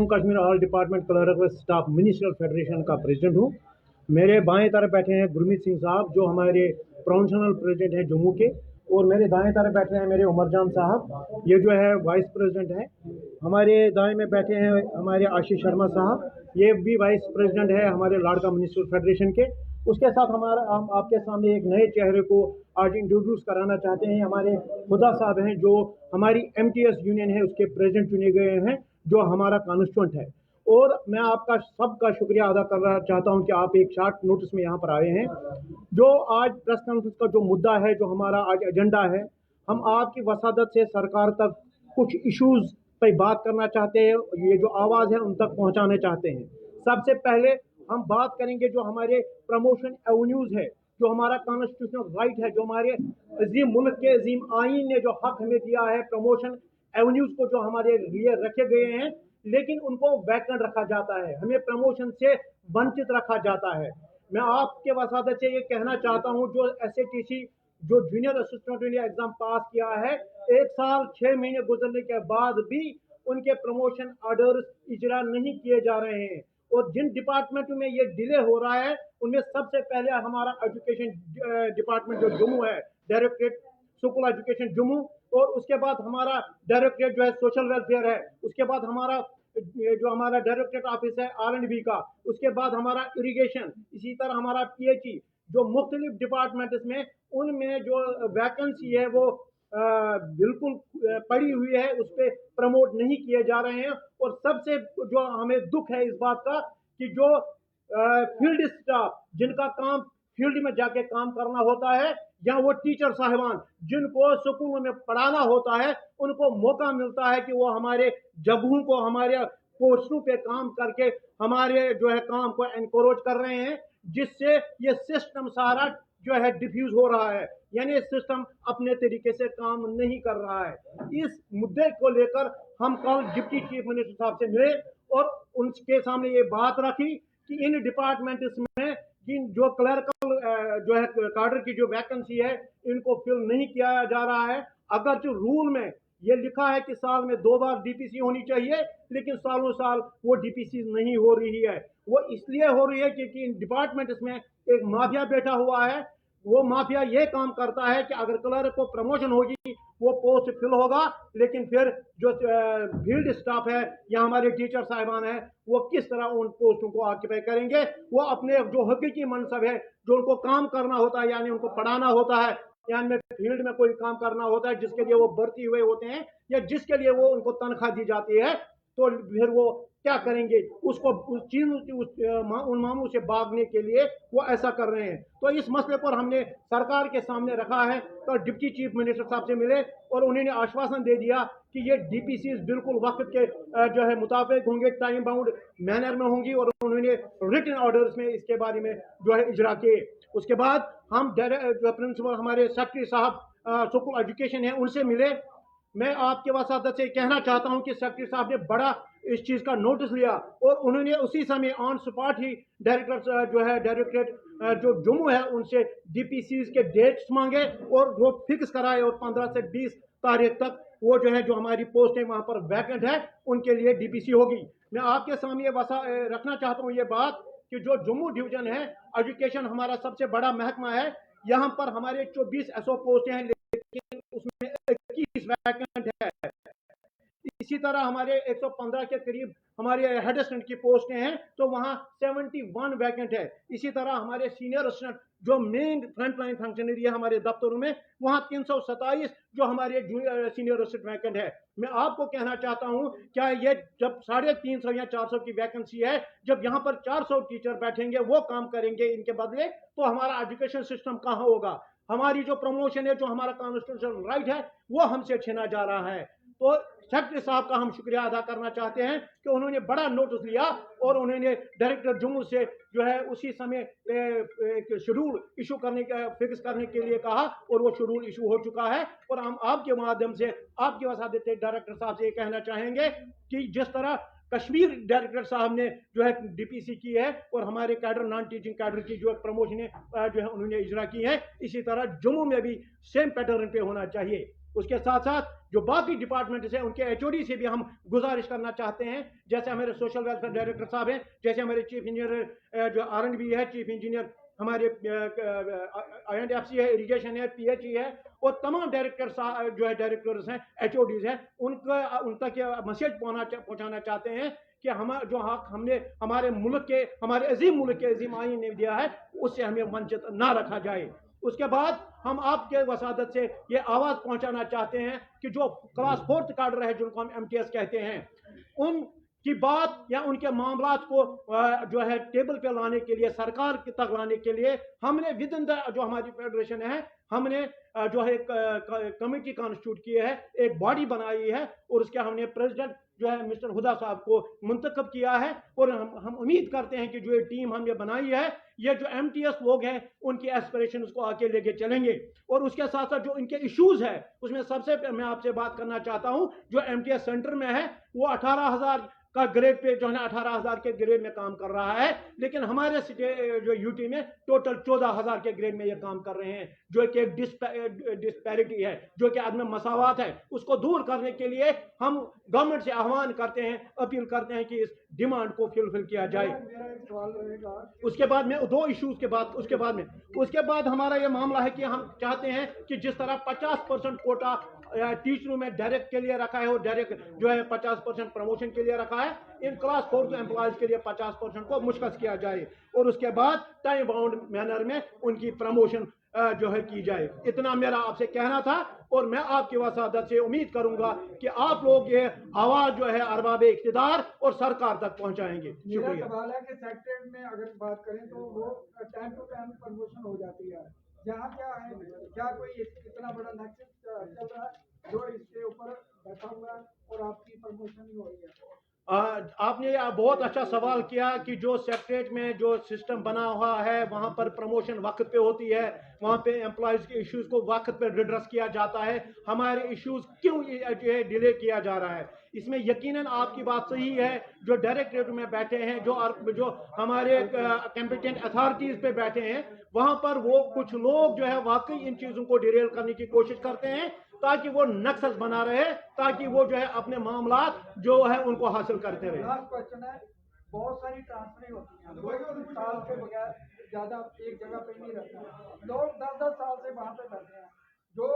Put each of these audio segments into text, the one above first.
Kashmir all department clerk staff ministerial federation का president हूँ। मेरे बाएं तरफ बैठे हैं गुरमीत सिंह साहब जो हमारे प्रोविंशनल प्रेसिडेंट हैं जम्मू के, और मेरे दाएं तरफ बैठे हैं मेरे उमर जान साहब, ये जो है वाइस प्रेसिडेंट हैं। हमारे दाएं में बैठे हैं हमारे आशीष शर्मा साहब, ये भी वाइस प्रेसिडेंट है हमारे लाड़का मिनिस्ट्रियल फेडरेशन के। उसके साथ हम आपके सामने एक नए चेहरे को आज इंट्रोड्यूस कराना चाहते हैं। हमारे खुदा साहब हैं जो हमारी MTS यूनियन है उसके प्रेसिडेंट चुने गए हैं, जो हमारा कॉन्स्टिट्यूएंट है। और मैं आपका सबका शुक्रिया अदा करना चाहता हूं कि आप एक शॉर्ट नोटिस में यहाँ पर आए हैं। जो आज प्रेस कॉन्फ्रेंस का जो मुद्दा है, जो हमारा आज एजेंडा है, हम आपकी वसादत से सरकार तक कुछ इश्यूज पे बात करना चाहते हैं, ये जो आवाज़ है उन तक पहुँचाना चाहते हैं। सबसे पहले हम बात करेंगे जो हमारे प्रमोशन एवेन्यूज़ है, जो हमारा कॉन्स्टिट्यूशनल राइट है, जो हमारे अजीम मुल्क के अजीम आईन ने जो हक हमें दिया है प्रमोशन एवेन्यूज़ को जो हमारे लिए रखे गए हैं, लेकिन उनको वैकेंट रखा जाता है, हमें प्रमोशन से वंचित रखा जाता है। मैं आपके वसादत से ये कहना चाहता हूँ जो SATC जो जूनियर असिस्टेंट इंजीनियर एग्जाम पास किया है, 1 साल 6 महीने गुजरने के बाद भी उनके प्रमोशन ऑर्डर्स इजरा नहीं किए जा रहे हैं। और जिन डिपार्टमेंट में ये डिले हो रहा है उनमें सबसे पहले हमारा एजुकेशन डिपार्टमेंट जो जम्मू है, डायरेक्टरेट स्कूल एजुकेशन जम्मू, और उसके बाद हमारा डायरेक्टरेट जो है सोशल वेलफेयर है, उसके बाद हमारा जो हमारा डायरेक्टरेट ऑफिस है R&B का, उसके बाद हमारा इरिगेशन, इसी तरह हमारा PHE, जो मुख्तलिफ डिपार्टमेंट्स में उनमें जो वैकेंसी है वो बिल्कुल पड़ी हुई है, उस पर प्रमोट नहीं किए जा रहे हैं। और सबसे जो हमें दुख है इस बात का कि जो फील्ड स्टाफ जिनका काम फील्ड में जाके काम करना होता है, या वो टीचर साहिबान जिनको स्कूलों में पढ़ाना होता है, उनको मौका मिलता है कि वो हमारे जगहों को हमारे पोस्टों पे काम करके हमारे जो है काम को एनकरेज कर रहे हैं, जिससे ये सिस्टम सारा जो है डिफ्यूज हो रहा है, यानी सिस्टम अपने तरीके से काम नहीं कर रहा है। इस मुद्दे को लेकर हम कल डिप्टी चीफ मिनिस्टर साहब से मिले और उनके सामने ये बात रखी कि इन डिपार्टमेंट्स में जो क्लर्कल जो है काडर की जो वैकेंसी है इनको फिल नहीं किया जा रहा है। अगर जो रूल में ये लिखा है कि साल में 2 बार DPC होनी चाहिए, लेकिन सालों साल वो DPC नहीं हो रही है। वो इसलिए हो रही है क्योंकि इन डिपार्टमेंट्स में एक माफिया बैठा हुआ है। वो माफिया ये काम करता है कि अगर क्लर्क को प्रमोशन होगी वो पोस्ट फिल होगा, लेकिन फिर जो फील्ड स्टाफ है या हमारे टीचर साहिबान हैं वो किस तरह उन पोस्टों को ऑक्यूपाई करेंगे। वो अपने जो हकीकी मनसब है, जो उनको काम करना होता है, यानी उनको पढ़ाना होता है, यानी फील्ड में कोई काम करना होता है जिसके लिए वो भर्ती हुए होते हैं या जिसके लिए वो उनको तनख्वाह दी जाती है, तो फिर वो क्या करेंगे, उसको उस चीज उन मामलों से भागने के लिए वो ऐसा कर रहे हैं। तो इस मसले पर हमने सरकार के सामने रखा है, तो डिप्टी चीफ मिनिस्टर साहब से मिले और उन्होंने आश्वासन दे दिया कि ये DPCs बिल्कुल वक्त के जो है मुताबिक होंगे, टाइम बाउंड मैनर में होंगी, और उन्होंने रिटन ऑर्डर्स में इसके बारे में जो है इजरा किए। उसके बाद हम जो प्रिंसिपल हमारे सेक्रेटरी साहब स्कूल एजुकेशन है उनसे मिले। मैं आपके वसादत से कहना चाहता हूं कि सेक्रेटरी साहब ने बड़ा इस चीज का नोटिस लिया और उन्होंने उसी समय ऑन स्पॉट ही डायरेक्टर जो है डायरेक्टरेट जो जम्मू है उनसे DPCs के डेट्स मांगे और वो फिक्स कराए, और 15 से 20 तारीख तक वो जो है जो हमारी पोस्टें वहां पर वैकेंट है उनके लिए DPC होगी। मैं आपके सामने रखना चाहता हूँ ये बात कि जो जम्मू डिवीजन है एजुकेशन हमारा सबसे बड़ा महकमा है, यहाँ पर हमारे 24 SO पोस्टें हैं, लेकिन उसमें 21 वैकेंट है। इसी तरह हमारे 115 के करीब हमारे हेड असिस्टेंट की पोस्टें हैं, तो वहाँ 71 वैकेंट है। इसी तरह हमारे सीनियर असिस्टेंट जो मेन फ्रंट लाइन फंक्शनरी है हमारे दफ्तरों में, वहाँ 327 जो हमारे सीनियर असिस्टेंट वैकेंट है। मैं आपको कहना चाहता हूँ क्या ये जब 350 या 400 की वैकेंसी है, जब यहाँ पर 400 टीचर बैठेंगे वो काम करेंगे इनके बदले, तो हमारा एजुकेशन सिस्टम कहाँ होगा। हमारी जो प्रमोशन है, जो हमारा कॉन्स्टिट्यूशनल राइट है, वो हमसे छीना जा रहा है। तो सेक्रेटरी साहब का हम शुक्रिया अदा करना चाहते हैं कि उन्होंने बड़ा नोटिस लिया और उन्होंने डायरेक्टर जम्मू से जो है उसी समय एक शेड्यूल इशू करने का फिक्स करने के लिए कहा, और वो शेड्यूल इशू हो चुका है। और हम आपके माध्यम से आपकी वसादत डायरेक्टर साहब से ये कहना चाहेंगे कि जिस तरह कश्मीर डायरेक्टर साहब ने जो है DPC की है और हमारे कैडर नॉन टीचिंग कैडर की जो प्रमोशन जो है उन्होंने इजरा की है, इसी तरह जम्मू में भी सेम पैटर्न पे होना चाहिए। उसके साथ साथ जो बाकी डिपार्टमेंट्स हैं उनके एचओडी से भी हम गुजारिश करना चाहते हैं, जैसे हमारे सोशल वेलफेयर डायरेक्टर साहब हैं, जैसे हमारे चीफ इंजीनियर जो R&B है, चीफ इंजीनियर हमारे INDFC है, इरिगेशन है, PHE है, और तमाम डायरेक्टर जो है डायरेक्टर्स हैं, एचओडीज हैं, उन तक मैसेज पहुंचाना चाहते हैं कि हम जो हक हमने हमारे मुल्क के, हमारे अजीम मुल्क के अजीम आईन ने दिया है, उससे हमें वंचित ना रखा जाए। उसके बाद हम आपके वसादत से ये आवाज़ पहुंचाना चाहते हैं कि जो क्लास 4th काडर है, जिनको हम MTS कहते हैं, उनकी बात या उनके मामलात को जो है टेबल पे लाने के लिए, सरकार तक लाने के लिए हमने विद इन द जो हमारी फेडरेशन है, हमने जो है एक कमेटी कॉन्स्टिट्यूट की है, एक बॉडी बनाई है, और उसके हमने प्रेसिडेंट जो है मिस्टर हुदा साहब को मुंतखब किया है। और हम उम्मीद करते हैं कि जो ये टीम हमने बनाई है, ये जो MTS लोग हैं उनकी एस्पिरेशंस को आगे लेके चलेंगे। और उसके साथ साथ जो इनके इश्यूज है, उसमें सबसे मैं आपसे बात करना चाहता हूं, जो MTS सेंटर में है वो 18,000 का ग्रेड पे जो है ना 18,000 के ग्रेड में काम कर रहा है, लेकिन हमारे जो यूटी में टोटल 14,000 के ग्रेड में ये काम कर रहे हैं, जो कि एक डिस्पैरिटी है, जो कि आदमी मसावत है, उसको दूर करने के लिए हम गवर्नमेंट से आह्वान करते हैं, अपील करते हैं कि इस डिमांड को फुलफिल किया जाए। उसके बाद में 2 इश्यूज के बाद उसके बाद हमारा ये मामला है कि हम चाहते हैं कि जिस तरह 50% कोटा टीचरों में डायरेक्ट के लिए रखा है, और डायरेक्ट जो है 50% प्रमोशन के लिए रखा है, इन क्लास 4 एम्प्लॉयज के लिए 50% को मुश्किल किया जाए, और उसके बाद टाइम बाउंड मैनर में उनकी प्रमोशन जो है की जाए। इतना मेरा आपसे कहना था, और मैं आपकी वसादत से उम्मीद करूंगा कि आप लोग ये आवाज जो है अरबाब इख्तिदार और सरकार तक पहुंचाएंगे। मेरा सवाल है कि सेक्रेटरीट में अगर बात करें तो वो टाइम टू टाइम प्रमोशन हो जाती है, यहाँ क्या है, क्या कोई इतना बड़ा नेक्सस चल रहा है जो इसके ऊपर बैठा हुआ है और आपकी प्रमोशन नहीं हो रही है? आपने बहुत अच्छा सवाल किया कि जो सेक्रेटरीट में जो सिस्टम बना हुआ है, वहाँ पर प्रमोशन वक्त पे होती है, वहाँ पे एम्प्लॉयज़ के इश्यूज को वक्त पे रिड्रेस किया जाता है, हमारे इश्यूज क्यों ये डिले किया जा रहा है? इसमें यकीनन आपकी बात सही है, जो डायरेक्टरेट में बैठे हैं, जो हमारे कॉम्पिटेंट अथॉरिटीज़ पे बैठे हैं, वहाँ पर वो कुछ लोग जो है वाकई इन चीज़ों को डिरेल करने की कोशिश करते हैं, ताकि वो नक्सस बना रहे, ताकि वो जो है अपने मामलात जो है उनको हासिल करते रहे। लास्ट क्वेश्चन है, बहुत सारी ट्रांसफर होती हैं, लोग साल के बगैर ज्यादा एक जगह पे नहीं रहते, लोग 10-10 साल से वहां पे बैठे हैं, जो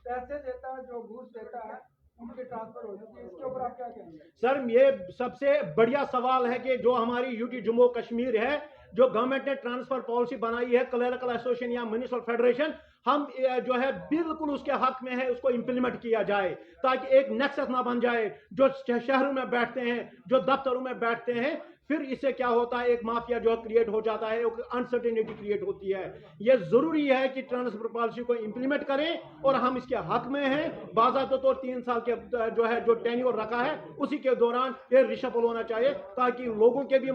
पैसे देता है, जो घूस देता है, उनकी ट्रांसफर हो जाती है, इसके ऊपर आप क्या कहेंगे? सर, ये सबसे बढ़िया सवाल है कि जो हमारी यूटी जम्मू कश्मीर है, जो गवर्नमेंट ने ट्रांसफर पॉलिसी बनाई है, क्लरिकल एसोसिएशन या म्युनिसिपल फेडरेशन, हम जो है बिल्कुल उसके हक में है, उसको इंप्लीमेंट किया जाए, ताकि एक नेक्सस ना बन जाए, जो शहरों में बैठते हैं, जो दफ्तरों में बैठते हैं, फिर इससे क्या होता है, एक माफिया जो क्रिएट हो जाता है, एक अनसर्टेनिटी क्रिएट होती है। ये जरूरी है कि ट्रांसफर पॉलिसी को इंप्लीमेंट करें, और हम इसके हक में हैं। बाज़ाब्ता तो 3 साल के जो है जो टेन्योर रखा है, उसी के दौरान ये रिशफल होना चाहिए, ताकि लोगों के भी